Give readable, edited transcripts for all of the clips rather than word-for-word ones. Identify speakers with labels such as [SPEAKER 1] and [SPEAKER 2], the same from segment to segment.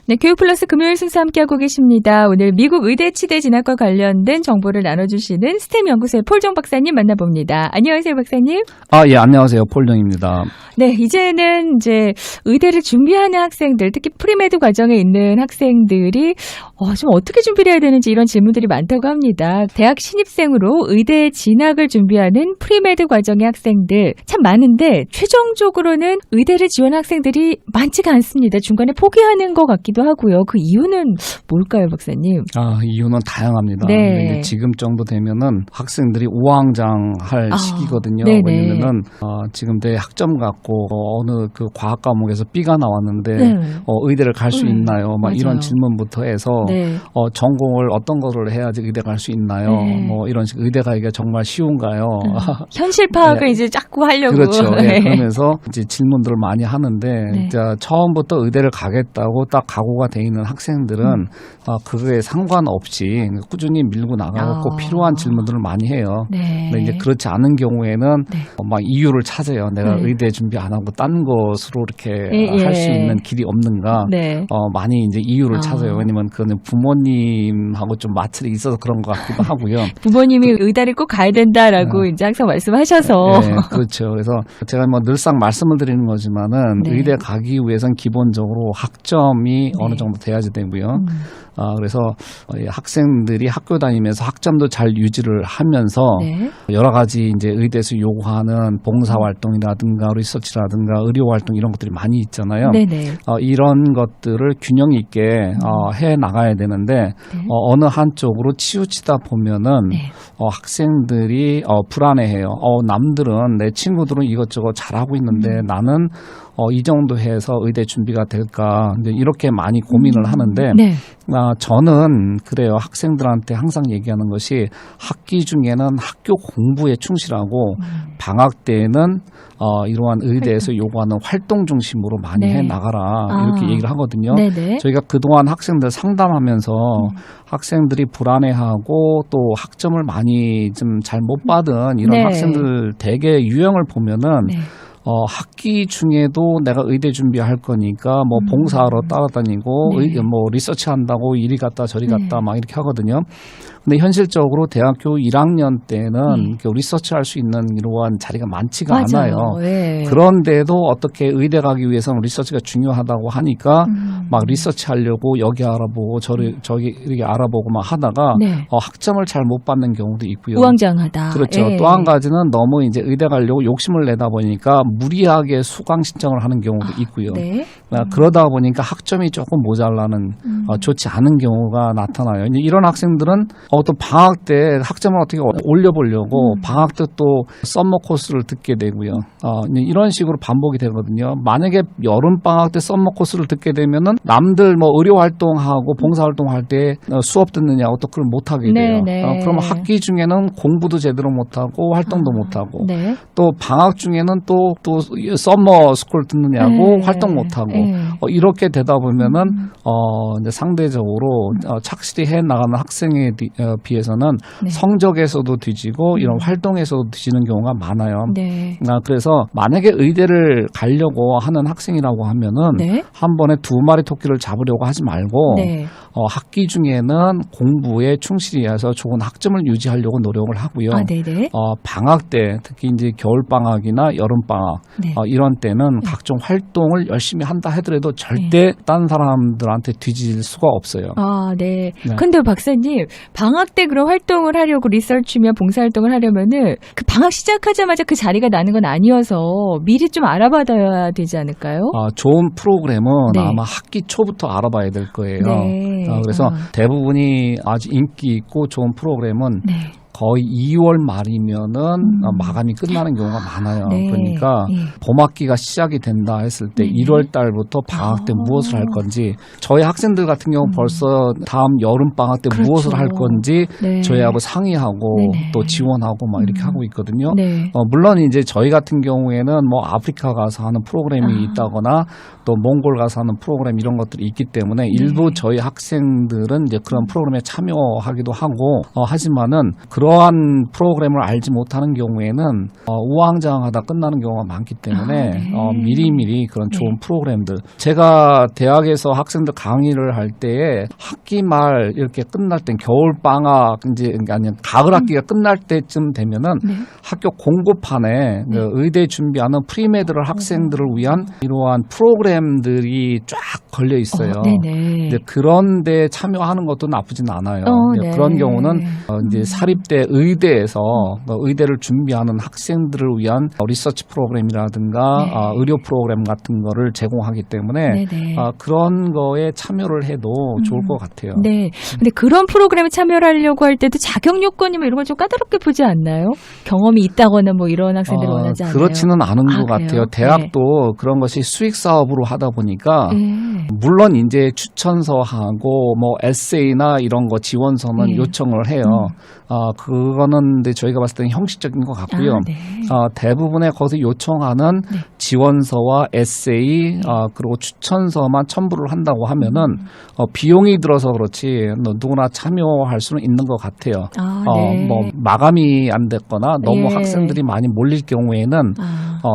[SPEAKER 1] 네, 교육플러스 금요일 순서 함께하고 계십니다. 오늘 미국 의대 치대 진학과 관련된 정보를 나눠주시는 스템 연구소의 폴정 박사님 만나봅니다. 안녕하세요, 박사님.
[SPEAKER 2] 예, 안녕하세요. 폴정입니다.
[SPEAKER 1] 네, 이제는 이제 의대를 준비하는 학생들, 특히 프리메드 과정에 있는 학생들이 좀 어떻게 준비를 해야 되는지 이런 질문들이 많다고 합니다. 대학 신입생으로 의대 진학을 준비하는 프리메드 과정의 학생들 참 많은데 최종적으로는 의대를 지원한 학생들이 많지가 않습니다. 중간에 포기하는 것 같기도 하고요. 그 이유는 뭘까요, 박사님?
[SPEAKER 2] 이유는 다양합니다.
[SPEAKER 1] 네.
[SPEAKER 2] 지금 정도 되면은 학생들이 우왕좌왕할 시기거든요.
[SPEAKER 1] 네네.
[SPEAKER 2] 왜냐면은 지금 내 학점 갖고 어느 그 과학 과목에서 B가 나왔는데 의대를 갈 수 있나요? 막
[SPEAKER 1] 맞아요.
[SPEAKER 2] 이런 질문부터 해서
[SPEAKER 1] 네.
[SPEAKER 2] 전공을 어떤 거를 해야지 의대 갈 수 있나요?
[SPEAKER 1] 네.
[SPEAKER 2] 뭐 이런 식 의대 가기가 정말 쉬운가요?
[SPEAKER 1] 현실 파악을
[SPEAKER 2] 네.
[SPEAKER 1] 이제 자꾸 하려고.
[SPEAKER 2] 그렇죠.
[SPEAKER 1] 네.
[SPEAKER 2] 그러면서 이제 질문들을 많이 하는데
[SPEAKER 1] 네.
[SPEAKER 2] 처음부터 의대를 가겠다고 딱 각오가 돼 있는 학생들은 그거에 상관없이 꾸준히 밀고 나가고 꼭 필요한 질문들을 많이 해요.
[SPEAKER 1] 네.
[SPEAKER 2] 근데 이제 그렇지 않은 경우에는
[SPEAKER 1] 네.
[SPEAKER 2] 막 이유를 찾아요. 내가
[SPEAKER 1] 네.
[SPEAKER 2] 의대 준비 안 하고 딴 것으로 이렇게
[SPEAKER 1] 예.
[SPEAKER 2] 할 수 있는 길이 없는가?
[SPEAKER 1] 네.
[SPEAKER 2] 많이 이제 이유를 찾아요. 왜냐면 그거는 부모님하고 좀 마찰이 있어서 그런 것 같기도 하고요.
[SPEAKER 1] 부모님이 의대를 꼭 가야 된다라고 이제 항상 말씀하셔서.
[SPEAKER 2] 네, 그렇죠. 그래서 제가 뭐 늘상 말씀을 드리는 거지만은
[SPEAKER 1] 네.
[SPEAKER 2] 의대 가기 위해선 기본적으로 학점이 어느 정도 돼야지 되고요. 그래서 학생들이 학교 다니면서 학점도 잘 유지를 하면서
[SPEAKER 1] 네.
[SPEAKER 2] 여러 가지 이제 의대에서 요구하는 봉사 활동이라든가 리서치라든가 의료 활동 이런 것들이 많이 있잖아요.
[SPEAKER 1] 네네.
[SPEAKER 2] 이런 것들을 균형 있게 해 나가야 되는데 어느 한쪽으로 치우치다 보면은
[SPEAKER 1] 네.
[SPEAKER 2] 학생들이 불안해해요. 남들은 내 친구들은 이것저것 잘하고 있는데 나는 이 정도 해서 의대 준비가 될까 이제 이렇게 많이 고민을 하는데
[SPEAKER 1] 네.
[SPEAKER 2] 저는 그래요. 학생들한테 항상 얘기하는 것이 학기 중에는 학교 공부에 충실하고 방학 때에는 이러한 의대에서 요구하는 활동 중심으로 많이
[SPEAKER 1] 네.
[SPEAKER 2] 해 나가라 이렇게 얘기를 하거든요.
[SPEAKER 1] 네네.
[SPEAKER 2] 저희가 그동안 학생들 상담하면서 학생들이 불안해하고 또 학점을 많이 좀 잘 못 받은 이런
[SPEAKER 1] 네.
[SPEAKER 2] 학생들 대개 유형을 보면은
[SPEAKER 1] 네.
[SPEAKER 2] 학기 중에도 내가 의대 준비할 거니까 뭐 봉사하러 따라다니고
[SPEAKER 1] 네.
[SPEAKER 2] 뭐 리서치 한다고 이리 갔다 저리 갔다 막 이렇게 하거든요. 근데 현실적으로 대학교 1학년 때는 리서치 할 수 있는 이러한 자리가 많지가
[SPEAKER 1] 맞아요.
[SPEAKER 2] 않아요.
[SPEAKER 1] 네.
[SPEAKER 2] 그런데도 어떻게 의대 가기 위해서는 리서치가 중요하다고 하니까 막 리서치 하려고 여기 알아보고 저기 이렇게 알아보고 막 하다가
[SPEAKER 1] 네.
[SPEAKER 2] 학점을 잘 못 받는 경우도 있고요.
[SPEAKER 1] 우왕좌왕하다.
[SPEAKER 2] 그렇죠.
[SPEAKER 1] 예.
[SPEAKER 2] 또 한 가지는 너무 이제 의대 가려고 욕심을 내다 보니까 무리하게 수강 신청을 하는 경우도 있고요.
[SPEAKER 1] 네.
[SPEAKER 2] 그러다 보니까 학점이 조금 모자라는 좋지 않은 경우가 나타나요. 이제 이런 학생들은 또 방학 때 학점을 어떻게 올려보려고 방학 때 또 썸머 코스를 듣게 되고요. 이제 이런 식으로 반복이 되거든요. 만약에 여름 방학 때 썸머 코스를 듣게 되면은 남들 뭐 의료 활동하고 봉사 활동할 때 수업 듣느냐고 또 그걸 못 하게 돼요.
[SPEAKER 1] 네네.
[SPEAKER 2] 그러면 학기 중에는 공부도 제대로 못 하고 활동도 못 하고
[SPEAKER 1] 네.
[SPEAKER 2] 또 방학 중에는 또 썸머 스쿨 듣느냐고
[SPEAKER 1] 네.
[SPEAKER 2] 활동 못 하고
[SPEAKER 1] 네.
[SPEAKER 2] 이렇게 되다 보면은 이제 상대적으로 착실히 해 나가는 학생에 비해서는
[SPEAKER 1] 네.
[SPEAKER 2] 성적에서도 뒤지고 이런 활동에서도 뒤지는 경우가 많아요.
[SPEAKER 1] 네.
[SPEAKER 2] 그래서 만약에 의대를 가려고 하는 학생이라고 하면은
[SPEAKER 1] 네.
[SPEAKER 2] 한 번에 두 마리 토끼를 잡으려고 하지 말고
[SPEAKER 1] 네.
[SPEAKER 2] 학기 중에는 공부에 충실히 해서 좋은 학점을 유지하려고 노력을 하고요.
[SPEAKER 1] 네네.
[SPEAKER 2] 방학 때 특히 이제 겨울 방학이나 여름 방학
[SPEAKER 1] 네.
[SPEAKER 2] 이런 때는 각종 활동을 열심히 한다 하더라도 절대 딴 사람들한테 뒤질 수가 없어요.
[SPEAKER 1] 네.
[SPEAKER 2] 네.
[SPEAKER 1] 근데 박사님, 방학 때 그런 활동을 하려고 리서치며 봉사활동을 하려면은 그 방학 시작하자마자 그 자리가 나는 건 아니어서 미리 좀 알아봐야 되지 않을까요?
[SPEAKER 2] 좋은 프로그램은
[SPEAKER 1] 네.
[SPEAKER 2] 아마 학기 초부터 알아봐야 될 거예요.
[SPEAKER 1] 네.
[SPEAKER 2] 그래서 대부분이 아주 인기 있고 좋은 프로그램은
[SPEAKER 1] 네.
[SPEAKER 2] 거의 2월 말이면은 마감이 끝나는 경우가 많아요.
[SPEAKER 1] 네.
[SPEAKER 2] 그러니까
[SPEAKER 1] 예.
[SPEAKER 2] 봄학기가 시작이 된다 했을 때
[SPEAKER 1] 네.
[SPEAKER 2] 1월 달부터 방학 때 무엇을 할 건지 저희 학생들 같은 경우 벌써 다음 여름 방학 때
[SPEAKER 1] 그렇죠.
[SPEAKER 2] 무엇을 할 건지
[SPEAKER 1] 네.
[SPEAKER 2] 저희하고 상의하고
[SPEAKER 1] 네네.
[SPEAKER 2] 또 지원하고 막 이렇게 하고 있거든요.
[SPEAKER 1] 네.
[SPEAKER 2] 물론 이제 저희 같은 경우에는 뭐 아프리카 가서 하는 프로그램이 있다거나 또 몽골 가서 하는 프로그램 이런 것들이 있기 때문에 일부 저희 학생들은 이제 그런 프로그램에 참여하기도 하고 하지만은 그런 그러한 프로그램을 알지 못하는 경우에는 우왕좌왕하다 끝나는 경우가 많기 때문에 미리미리 그런 좋은 프로그램들, 제가 대학에서 학생들 강의를 할 때에 학기 말 이렇게 끝날 땐 겨울 방학 이제 아니 가을 학기가 끝날 때쯤 되면은 학교 공고판에 그 의대 준비하는 프리메드를 학생들을 위한 이러한 프로그램들이 쫙 걸려 있어요. 근데 그런데 참여하는 것도 나쁘진 않아요. 그런 경우는 이제 사립대 의대에서 의대를 준비하는 학생들을 위한 리서치 프로그램이라든가 의료 프로그램 같은 거를 제공하기 때문에 그런 거에 참여를 해도 좋을 것 같아요.
[SPEAKER 1] 네. 근데 그런 프로그램에 참여를 하려고 할 때도 자격 요건이 뭐 이런 걸 좀 까다롭게 보지 않나요? 경험이 있다거나 뭐 이런 학생들을 원하지 않아요?
[SPEAKER 2] 그렇지는 않은 것 같아요. 대학도 그런 것이 수익 사업으로 하다 보니까 물론 이제 추천서하고 뭐 에세이나 이런 거 지원서는 요청을 해요. 그거는 근데 저희가 봤을 때는 형식적인 것 같고요. 대부분의 거기서 요청하는 지원서와 에세이 그리고 추천서만 첨부를 한다고 하면은 비용이 들어서 그렇지 누구나 참여할 수는 있는 것 같아요. 뭐 마감이 안 됐거나 너무 학생들이 많이 몰릴 경우에는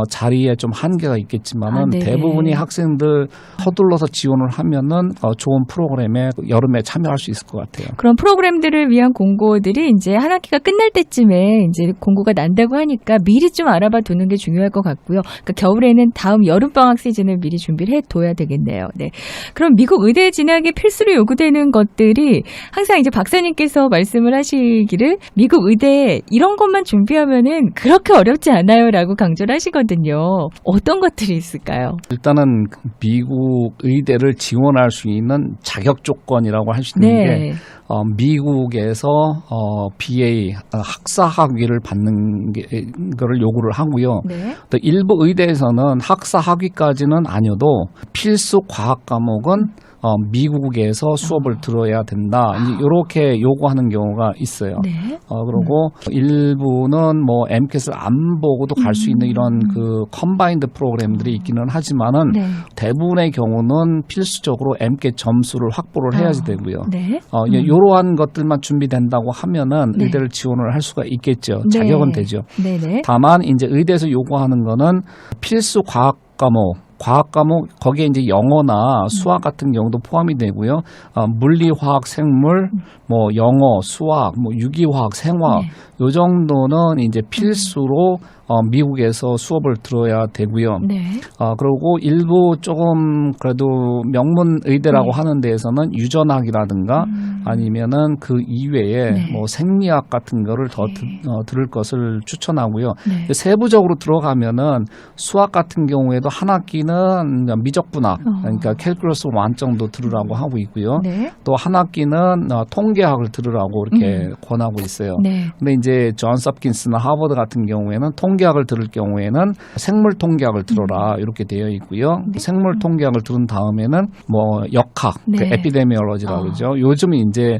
[SPEAKER 2] 자리에 좀 한계가 있겠지만은 대부분이 학생들 서둘러서 지원을 하면은 좋은 프로그램에 여름에 참여할 수 있을 것 같아요.
[SPEAKER 1] 그런 프로그램들을 위한 공고들이 이제 한 학기가 끝날 때쯤에 이제 공고가 난다고 하니까 미리 좀 알아봐 두는 게 중요할 것 같고요. 그러니까 겨울에는 다음 여름방학 시즌을 미리 준비를 해둬야 되겠네요. 네. 그럼 미국 의대 진학에 필수로 요구되는 것들이 항상 이제 박사님께서 말씀을 하시기를 미국 의대 이런 것만 준비하면은 그렇게 어렵지 않아요라고 강조를 하시거든요. 어떤 것들이 있을까요?
[SPEAKER 2] 일단은 미국 의대를 지원할 수 있는 자격 조건이라고 할 수 있는 게 미국에서 BA 학사 학위를 받는 거를 요구를 하고요. 또 일부 의대에서는 학사 학위까지는 아니어도 필수 과학 과목은 미국에서 수업을 들어야 된다. 이렇게 요구하는 경우가 있어요. 그리고 일부는 뭐 MCAT을 안 보고도 갈 수 있는 이런 그 컴바인드 프로그램들이 있기는 하지만은 대부분의 경우는 필수적으로 MCAT 점수를 확보를 해야지 되고요. 이러한 것들만 준비된다고 하면은 의대를 지원을 할 수가 있겠죠. 자격은 되죠. 다만 이제 의대에서 요구하는 거는 필수 과학 과목 거기에 이제 영어나 수학 같은 경우도 포함이 되고요. 물리, 화학, 생물, 뭐 영어, 수학, 뭐 유기화학, 생화학 요 정도는 이제 필수로 미국에서 수업을 들어야 되고요. 그리고 일부 조금 그래도 명문 의대라고 하는 데에서는 유전학이라든가 아니면은 그 이외에 뭐 생리학 같은 거를 더 들을 것을 추천하고요. 세부적으로 들어가면은 수학 같은 경우에도 한 학기는 미적분학, 그러니까 캘큘러스 1 정도 들으라고 하고 있고요. 또 한 학기는 통계학을 들으라고 이렇게 권하고 있어요. 근데 이제 존스 홉킨스나 하버드 같은 경우에는 통계학을 들을 경우에는 생물 통계학을 들어라 이렇게 되어 있고요. 생물 통계학을 들은 다음에는 뭐 역학, 그 에피데미올로지라고 그러죠. 요즘 이제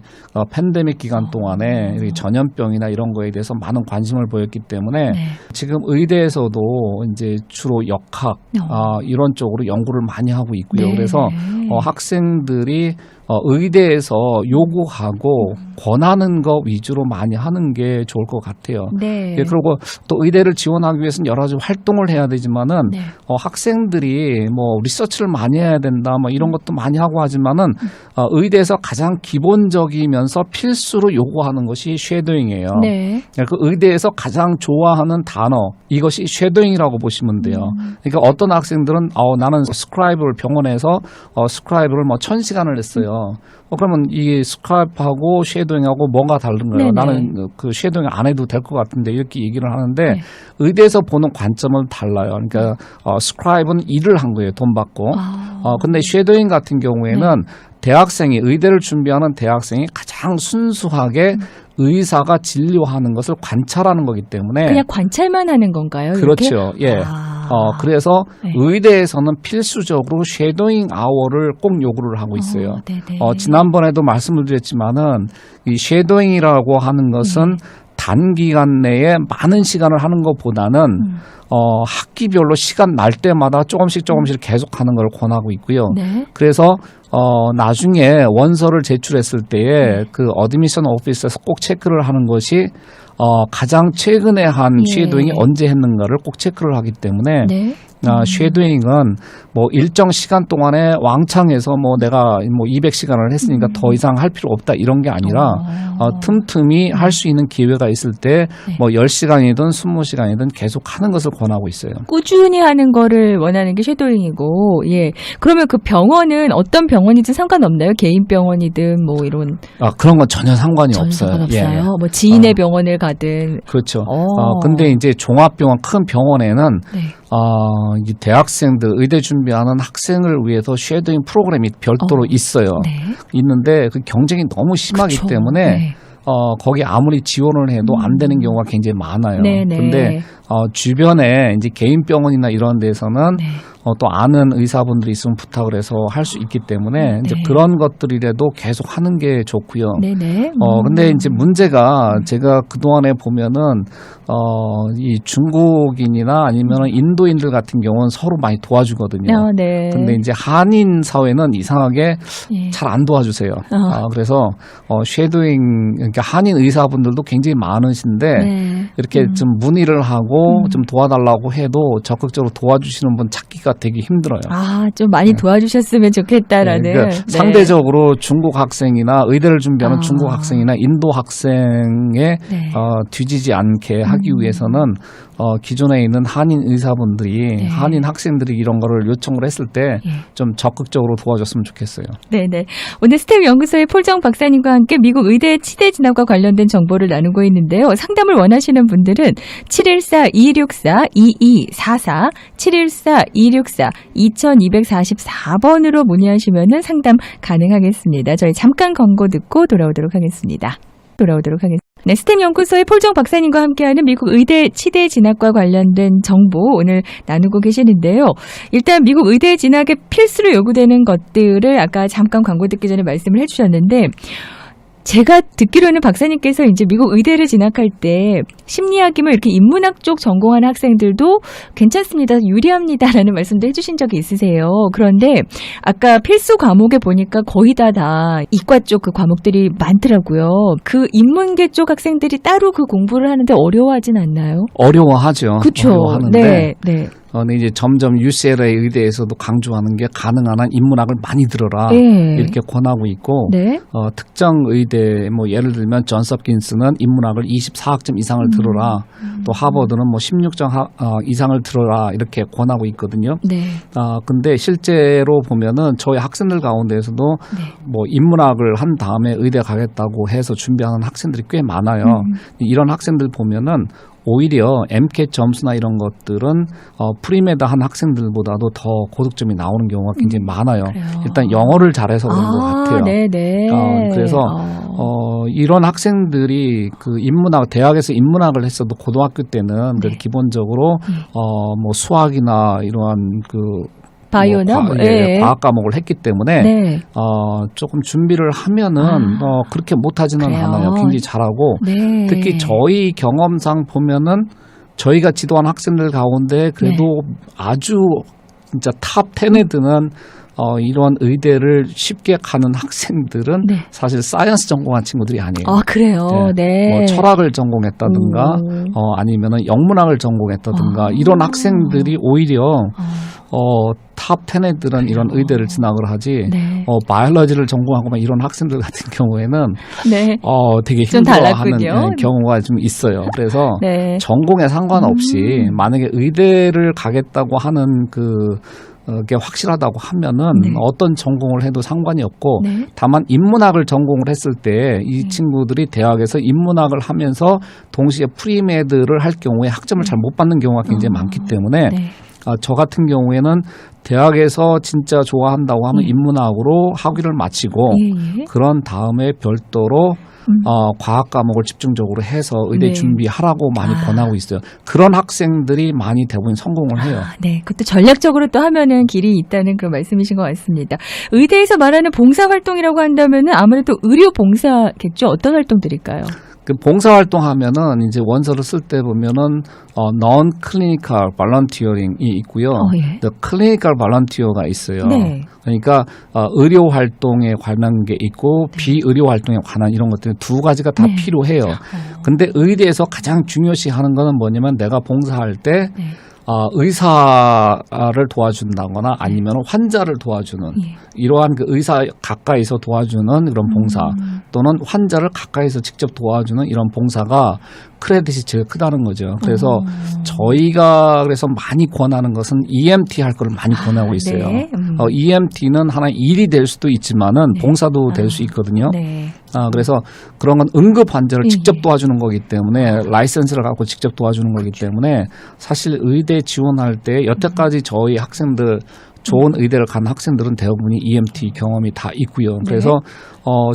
[SPEAKER 2] 팬데믹 기간 동안에 전염병이나 이런 거에 대해서 많은 관심을 보였기 때문에 지금 의대에서도 이제 주로 역학 이런 쪽으로 연구를 많이 하고 있고요. 그래서 학생들이 의대에서 요구하고 권하는 거 위주로 많이 하는 게 좋을 것 같아요. 그리고 또 의대를 지원하기 위해서는 여러 가지 활동을 해야 되지만은 학생들이 뭐 리서치를 많이 해야 된다 뭐 이런 것도 많이 하고 하지만은 의대에서 가장 기본적이면서 필수로 요구하는 것이 쉐도잉이에요. 그 의대에서 가장 좋아하는 단어 이것이 쉐도잉이라고 보시면 돼요. 그러니까 어떤 학생들은 나는 스크라이브를 병원에서 스크라이브를 뭐 1000시간을 했어요. 그러면 이 스크라이브하고 쉐도잉하고 뭐가 다른가요? 나는 그 쉐도잉 안 해도 될 것 같은데 이렇게 얘기를 하는데 의대에서 보는 관점은 달라요. 그러니까 스크라이브는 일을 한 거예요. 돈 받고. 근데 쉐도잉 같은 경우에는 대학생이 의대를 준비하는 대학생이 가장 순수하게 의사가 진료하는 것을 관찰하는 거기 때문에
[SPEAKER 1] 그냥 관찰만 하는 건가요?
[SPEAKER 2] 그렇죠. 예. 그래서 의대에서는 필수적으로 쉐도잉 아워를 꼭 요구를 하고 있어요. 지난번에도 말씀을 드렸지만은 이 쉐도잉이라고 하는 것은 단기간 내에 많은 시간을 하는 것보다는 학기별로 시간 날 때마다 조금씩 계속하는 걸 권하고 있고요. 그래서 나중에 원서를 제출했을 때에 그 어드미션 오피스에서 꼭 체크를 하는 것이 가장 최근에 한
[SPEAKER 1] 예.
[SPEAKER 2] 쉐도잉이 언제 했는가를 꼭 체크를 하기 때문에
[SPEAKER 1] 네.
[SPEAKER 2] 쉐도잉은 뭐 일정 시간 동안에 왕창해서 뭐 내가 뭐 200시간을 했으니까 더 이상 할 필요 없다 이런 게 아니라 틈틈이 할 수 있는 기회가 있을 때 뭐 10시간이든 20시간이든 계속 하는 것을 권하고 있어요.
[SPEAKER 1] 꾸준히 하는 거를 원하는 게 쉐도잉이고, 예. 그러면 그 병원은 어떤 병원이든 상관없나요? 개인 병원이든 뭐 이런.
[SPEAKER 2] 그런 건 전혀 상관이
[SPEAKER 1] 전혀
[SPEAKER 2] 없어요.
[SPEAKER 1] 상관없어요.
[SPEAKER 2] 예.
[SPEAKER 1] 뭐 지인의 병원을 가든.
[SPEAKER 2] 그렇죠. 근데 이제 종합병원 큰 병원에는
[SPEAKER 1] 네.
[SPEAKER 2] 이 대학생들 의대 준비하는 학생을 위해서 쉐도잉 프로그램이 별도로 있어요.
[SPEAKER 1] 네.
[SPEAKER 2] 있는데 그 경쟁이 너무 심하기
[SPEAKER 1] 그쵸.
[SPEAKER 2] 때문에
[SPEAKER 1] 네.
[SPEAKER 2] 거기 아무리 지원을 해도 안 되는 경우가 굉장히 많아요.
[SPEAKER 1] 네네.
[SPEAKER 2] 근데 주변에 이제 개인 병원이나 이런 데서는
[SPEAKER 1] 네.
[SPEAKER 2] 또 아는 의사분들이 있으면 부탁을 해서 할 수 있기 때문에 이제
[SPEAKER 1] 네.
[SPEAKER 2] 그런 것들이라도 계속 하는 게 좋고요.
[SPEAKER 1] 네네.
[SPEAKER 2] 근데 이제 문제가 제가 그동안에 보면은, 이 중국인이나 아니면은 인도인들 같은 경우는 서로 많이 도와주거든요.
[SPEAKER 1] 네.
[SPEAKER 2] 근데 이제 한인 사회는 이상하게
[SPEAKER 1] 예.
[SPEAKER 2] 잘 안 도와주세요. 그래서, 쉐도잉, 그러니까 한인 의사분들도 굉장히 많으신데,
[SPEAKER 1] 네.
[SPEAKER 2] 이렇게 좀 문의를 하고 좀 도와달라고 해도 적극적으로 도와주시는 분 찾기가 되게 힘들어요.
[SPEAKER 1] 좀 많이 도와주셨으면 좋겠다라는.
[SPEAKER 2] 그러니까
[SPEAKER 1] 네.
[SPEAKER 2] 상대적으로 중국 학생이나 의대를 준비하는 중국 학생이나 인도 학생에
[SPEAKER 1] 네.
[SPEAKER 2] 뒤지지 않게 하기 위해서는 기존에 있는 한인 의사분들이
[SPEAKER 1] 네.
[SPEAKER 2] 한인 학생들이 이런 거를 요청을 했을 때 좀 적극적으로 도와줬으면 좋겠어요.
[SPEAKER 1] 네네. 오늘 스텝 연구소의 폴정 박사님과 함께 미국 의대 치대 진학과 관련된 정보를 나누고 있는데요. 상담을 원하시는 분들은 714-264-2244, 714-264-2244번으로 문의하시면 상담 가능하겠습니다. 저희 잠깐 광고 듣고 돌아오도록 하겠습니다. 네, 스템 연구소의 폴정 박사님과 함께하는 미국 의대 치대 진학과 관련된 정보 오늘 나누고 계시는데요. 일단 미국 의대 진학에 필수로 요구되는 것들을 아까 잠깐 광고 듣기 전에 말씀을 해주셨는데, 제가 듣기로는 박사님께서 이제 미국 의대를 진학할 때 심리학이면 이렇게 인문학 쪽 전공하는 학생들도 괜찮습니다, 유리합니다라는 말씀도 해주신 적이 있으세요. 그런데 아까 필수 과목에 보니까 거의 다 이과 쪽 그 과목들이 많더라고요. 그 인문계 쪽 학생들이 따로 그 공부를 하는데 어려워하진 않나요?
[SPEAKER 2] 어려워하죠.
[SPEAKER 1] 그렇죠.
[SPEAKER 2] 어려워하는데
[SPEAKER 1] 네.
[SPEAKER 2] 근데 이제 점점 UCLA 의대에서도 강조하는 게 가능한 한 인문학을 많이 들어라.
[SPEAKER 1] 네.
[SPEAKER 2] 이렇게 권하고 있고,
[SPEAKER 1] 네.
[SPEAKER 2] 특정 의대, 뭐 예를 들면 존스 홉킨스는 인문학을 24학점 이상을 들어라. 또 하버드는 뭐 16점 이상을 들어라. 이렇게 권하고 있거든요.
[SPEAKER 1] 네.
[SPEAKER 2] 근데 실제로 보면은 저희 학생들 가운데에서도 뭐 인문학을 한 다음에 의대 가겠다고 해서 준비하는 학생들이 꽤 많아요. 이런 학생들 보면은 오히려 MCAT 점수나 이런 것들은 프리메드 한 학생들보다도 더 고득점이 나오는 경우가 굉장히 많아요.
[SPEAKER 1] 그래요.
[SPEAKER 2] 일단 영어를 잘해서 그런 것 같아요.
[SPEAKER 1] 네네.
[SPEAKER 2] 그래서 이런 학생들이 그 인문학, 대학에서 인문학을 했어도 고등학교 때는 그래도 기본적으로 뭐 수학이나 이러한 그
[SPEAKER 1] 바이오나
[SPEAKER 2] 과학 과목을 했기 때문에 조금 준비를 하면은 그렇게 못하지는
[SPEAKER 1] 그래요.
[SPEAKER 2] 않아요. 굉장히 잘하고
[SPEAKER 1] 네.
[SPEAKER 2] 특히 저희 경험상 보면은 저희가 지도한 학생들 가운데 그래도 아주 진짜 탑 10에 드는 이런 의대를 쉽게 가는 학생들은 사실 사이언스 전공한 친구들이 아니에요.
[SPEAKER 1] 그래요. 네.
[SPEAKER 2] 뭐 철학을 전공했다든가 아니면은 영문학을 전공했다든가 이런 학생들이 오히려 탑 10에 드는 이런 의대를 진학을 하지 바이올로지를 전공하고 이런 학생들 같은 경우에는 되게 힘들어하는 경우가 좀 있어요. 그래서 전공에 상관없이 만약에 의대를 가겠다고 하는 그게 확실하다고 하면은 어떤 전공을 해도 상관이 없고 다만 인문학을 전공을 했을 때 이 친구들이 대학에서 인문학을 하면서 동시에 프리메드를 할 경우에 학점을 잘 못 받는 경우가 굉장히 많기 때문에 저 같은 경우에는 대학에서 진짜 좋아한다고 하면 인문학으로 학위를 마치고 그런 다음에 별도로 과학 과목을 집중적으로 해서 의대 준비하라고 많이 권하고 있어요. 그런 학생들이 많이 대부분 성공을 해요.
[SPEAKER 1] 네, 그것도 전략적으로 또 하면은 길이 있다는 그런 말씀이신 것 같습니다. 의대에서 말하는 봉사 활동이라고 한다면은 아무래도 의료 봉사겠죠. 어떤 활동들일까요?
[SPEAKER 2] 그 봉사활동하면은 이제 원서를 쓸 때 보면은 non-clinical volunteering이 있고요.
[SPEAKER 1] 예.
[SPEAKER 2] the clinical volunteer가 있어요.
[SPEAKER 1] 네.
[SPEAKER 2] 그러니까 의료 활동에 관한 게 있고 비의료 활동에 관한 이런 것들이 두 가지가 다
[SPEAKER 1] 네.
[SPEAKER 2] 필요해요. 근데 의대에서 가장 중요시하는 거는 뭐냐면 내가 봉사할 때
[SPEAKER 1] 네.
[SPEAKER 2] 의사를 도와준다거나 아니면 환자를 도와주는
[SPEAKER 1] 예.
[SPEAKER 2] 이러한 그 의사 가까이서 도와주는 그런 봉사 또는 환자를 가까이서 직접 도와주는 이런 봉사가 크레딧이 제일 크다는 거죠. 그래서 저희가 그래서 많이 권하는 것은 EMT 할 거를 많이 권하고 있어요.
[SPEAKER 1] 네.
[SPEAKER 2] EMT는 하나의 일이 될 수도 있지만은
[SPEAKER 1] 네.
[SPEAKER 2] 봉사도 될 수 있거든요.
[SPEAKER 1] 네.
[SPEAKER 2] 그래서 그런 건 응급 환자를
[SPEAKER 1] 예.
[SPEAKER 2] 직접 도와주는 거기 때문에 라이센스를 갖고 직접 도와주는 거기 때문에 사실 의대 지원할 때 여태까지 저희 학생들 좋은 의대를 간 학생들은 대부분이 EMT 경험이 다 있고요. 그래서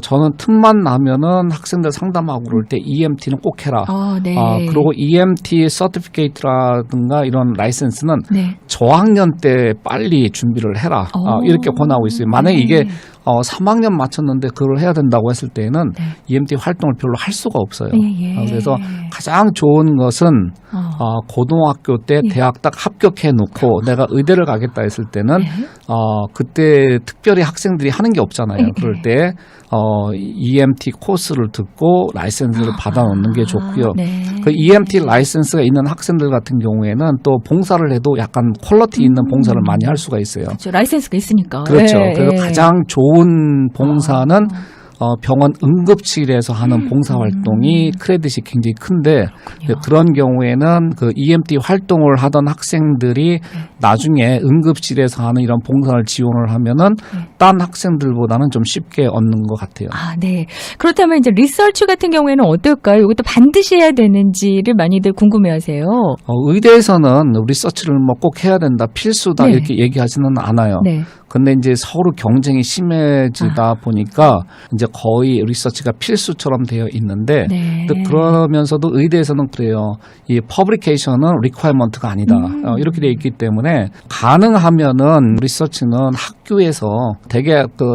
[SPEAKER 2] 저는 틈만 나면은 학생들 상담하고 그럴 때 EMT는 꼭 해라.
[SPEAKER 1] 네.
[SPEAKER 2] 그리고 EMT 서티피케이트라든가 이런 라이센스는
[SPEAKER 1] 네.
[SPEAKER 2] 저학년 때 빨리 준비를 해라. 이렇게 권하고 있어요. 만약에
[SPEAKER 1] 네.
[SPEAKER 2] 이게 3학년 마쳤는데 그걸 해야 된다고 했을 때는
[SPEAKER 1] 네.
[SPEAKER 2] EMT 활동을 별로 할 수가 없어요.
[SPEAKER 1] 예.
[SPEAKER 2] 그래서 가장 좋은 것은 고등학교 때
[SPEAKER 1] 예.
[SPEAKER 2] 대학 딱 합격해 놓고 내가 의대를 가겠다 했을 때는
[SPEAKER 1] 네.
[SPEAKER 2] 그때 특별히 학생들이 하는 게 없잖아요.
[SPEAKER 1] 예.
[SPEAKER 2] 그럴 때 EMT 코스를 듣고 라이센스를 받아놓는 게 좋고요.
[SPEAKER 1] 네.
[SPEAKER 2] 그 EMT 라이센스가 있는 학생들 같은 경우에는 또 봉사를 해도 약간 퀄리티 있는 봉사를 많이 할 수가 있어요.
[SPEAKER 1] 그렇죠. 라이센스가 있으니까.
[SPEAKER 2] 그렇죠.
[SPEAKER 1] 예.
[SPEAKER 2] 그래서 가장 좋은 봉사는 병원 응급실에서 하는 봉사활동이 크레딧이 굉장히 큰데 그런 경우에는 그 EMT 활동을 하던 학생들이 나중에 응급실에서 하는 이런 봉사를 지원을 하면은 딴 학생들보다는 좀 쉽게 얻는 것 같아요.
[SPEAKER 1] 네. 그렇다면 이제 리서치 같은 경우에는 어떨까요? 이것도 반드시 해야 되는지를 많이들 궁금해하세요.
[SPEAKER 2] 의대에서는 리서치를 뭐 꼭 해야 된다, 필수다
[SPEAKER 1] 네.
[SPEAKER 2] 이렇게 얘기하지는 않아요.
[SPEAKER 1] 네.
[SPEAKER 2] 근데 이제 서로 경쟁이 심해지다 보니까 이제 거의 리서치가 필수처럼 되어 있는데
[SPEAKER 1] 네.
[SPEAKER 2] 그러면서도 의대에서는 그래요. 이 퍼블리케이션은 리퀘어먼트가 아니다. 이렇게 되어 있기 때문에 가능하면은 리서치는 학교에서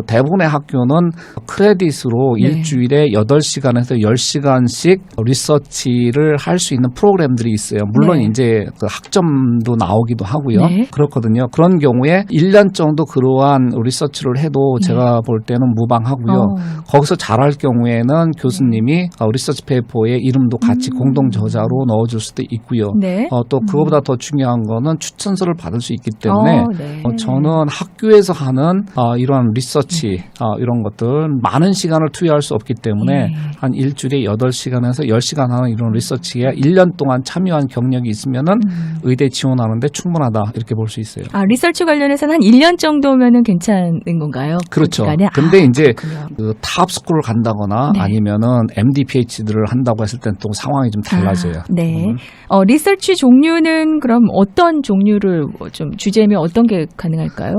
[SPEAKER 2] 대부분의 학교는 크레딧으로
[SPEAKER 1] 네.
[SPEAKER 2] 일주일에 8시간에서 10시간씩 리서치를 할 수 있는 프로그램들이 있어요. 물론
[SPEAKER 1] 네.
[SPEAKER 2] 이제 그 학점도 나오기도 하고요.
[SPEAKER 1] 네.
[SPEAKER 2] 그렇거든요. 그런 경우에 1년 정도 그러한 리서치를 해도 제가 볼 때는 무방하고요. 거기서 잘할 경우에는 교수님이 리서치 페이퍼에 이름도 같이 공동 저자로 넣어줄 수도 있고요.
[SPEAKER 1] 네.
[SPEAKER 2] 또 그거보다 더 중요한 거는 추천서를 받을 수 있기 때문에
[SPEAKER 1] 네.
[SPEAKER 2] 저는 학교에서 하는 이런 리서치 이런 것들 많은 시간을 투여할 수 없기 때문에 한 일주일에 8시간에서 10시간 하는 이런 리서치에 1년 동안 참여한 경력이 있으면은 의대 지원하는데 충분하다 이렇게 볼 수 있어요.
[SPEAKER 1] 리서치 관련해서는 한 1년 정도면은 괜찮은 건가요?
[SPEAKER 2] 그렇죠.
[SPEAKER 1] 기간에?
[SPEAKER 2] 근데 이제
[SPEAKER 1] 그렇군요.
[SPEAKER 2] 그 탑스쿨을 간다거나
[SPEAKER 1] 네.
[SPEAKER 2] 아니면은 MD, PhD를 한다고 했을 땐 또 상황이 좀 달라져요.
[SPEAKER 1] 네. 리서치 종류는 그럼 어떤 종류를 좀 주제면 어떤 게 가능할까요?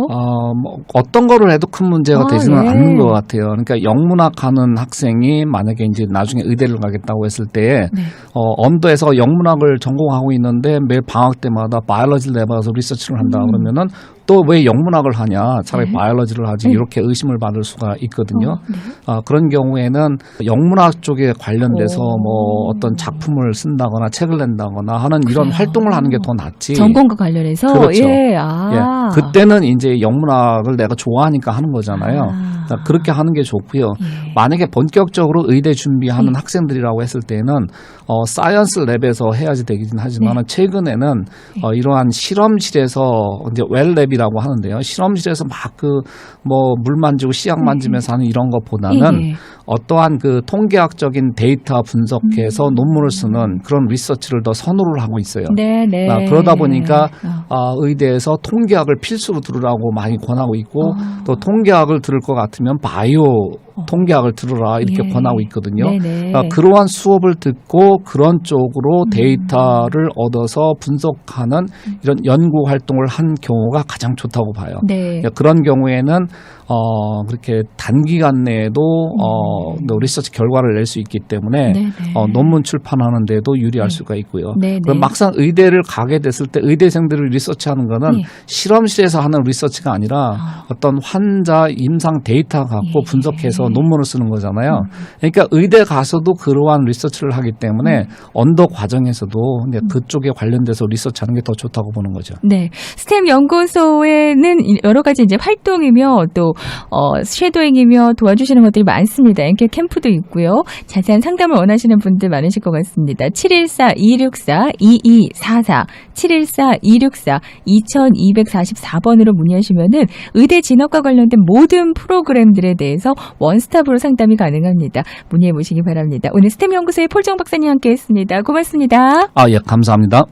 [SPEAKER 2] 뭐 어떤 거를 해도 큰 문제가 되지는
[SPEAKER 1] 예.
[SPEAKER 2] 않는 것 같아요. 그러니까 영문학 하는 학생이 만약에 이제 나중에 의대를 가겠다고 했을 때
[SPEAKER 1] 네.
[SPEAKER 2] 언더에서 영문학을 전공하고 있는데 매일 방학 때마다 바이올로지를 내봐서 리서치를 한다 그러면은 또 왜 영문학을 하냐? 차라리
[SPEAKER 1] 네.
[SPEAKER 2] 바이올로지를 하지.
[SPEAKER 1] 네.
[SPEAKER 2] 이렇게 의심을 받을 수가 있거든요.
[SPEAKER 1] 네.
[SPEAKER 2] 그런 경우에는 영문학 쪽에 관련돼서 뭐 어떤 작품을 쓴다거나 책을 낸다거나 하는 이런
[SPEAKER 1] 그래요.
[SPEAKER 2] 활동을 하는 게 더 낫지.
[SPEAKER 1] 전공과 관련해서
[SPEAKER 2] 그렇죠.
[SPEAKER 1] 예.
[SPEAKER 2] 예. 그때는 이제 영문학을 내가 좋아하니까 하는 거잖아요. 그러니까 그렇게 하는 게 좋고요.
[SPEAKER 1] 예.
[SPEAKER 2] 만약에 본격적으로 의대 준비하는 학생들이라고 했을 때는 사이언스 랩에서 해야지 되긴 하지만 최근에는 이러한 실험실에서 이제 웰랩이라고 하는데요. 실험실에서 막 물 만지고 씨앗 만지면서 하는 이런 것보다는 어떠한 그 통계학적인 데이터 분석해서 논문을 쓰는 그런 리서치를 더 선호를 하고 있어요.
[SPEAKER 1] 네, 네.
[SPEAKER 2] 그러다 보니까 의대에서 통계학을 필수로 들으라고 많이 권하고 있고 또 통계학을 들을 것 같으면 바이오 통계학을 들으라 이렇게
[SPEAKER 1] 예.
[SPEAKER 2] 권하고 있거든요.
[SPEAKER 1] 네네.
[SPEAKER 2] 그러한 수업을 듣고 그런 쪽으로 데이터를 얻어서 분석하는 이런 연구 활동을 한 경우가 가장 좋다고 봐요.
[SPEAKER 1] 네.
[SPEAKER 2] 그런 경우에는 그렇게 단기간 내에도 리서치 결과를 낼 수 있기 때문에
[SPEAKER 1] 네네.
[SPEAKER 2] 논문 출판하는 데도 유리할 수가 있고요.
[SPEAKER 1] 네네.
[SPEAKER 2] 그럼 막상 의대를 가게 됐을 때 의대생들을 리서치하는 거는
[SPEAKER 1] 네.
[SPEAKER 2] 실험실에서 하는 리서치가 아니라 어떤 환자 임상 데이터 갖고 분석해서 또 논문을 쓰는 거잖아요. 그러니까 의대 가서도 그러한 리서치를 하기 때문에 언더 과정에서도 이제 그쪽에 관련돼서 리서치하는 게 더 좋다고 보는 거죠.
[SPEAKER 1] 네, 스템 연구소에는 여러 가지 이제 활동이며 또 쉐도잉이며 도와주시는 것들이 많습니다. 앵케 캠프도 있고요. 자세한 상담을 원하시는 분들 많으실 것 같습니다. 714-264-2244, 714-264-2244번으로 문의하시면은 의대 진학과 관련된 모든 프로그램들에 대해서 원스톱으로 상담이 가능합니다. 문의해 보시기 바랍니다. 오늘 스템 연구소의 폴정 박사님 함께했습니다. 고맙습니다.
[SPEAKER 2] 예, 감사합니다.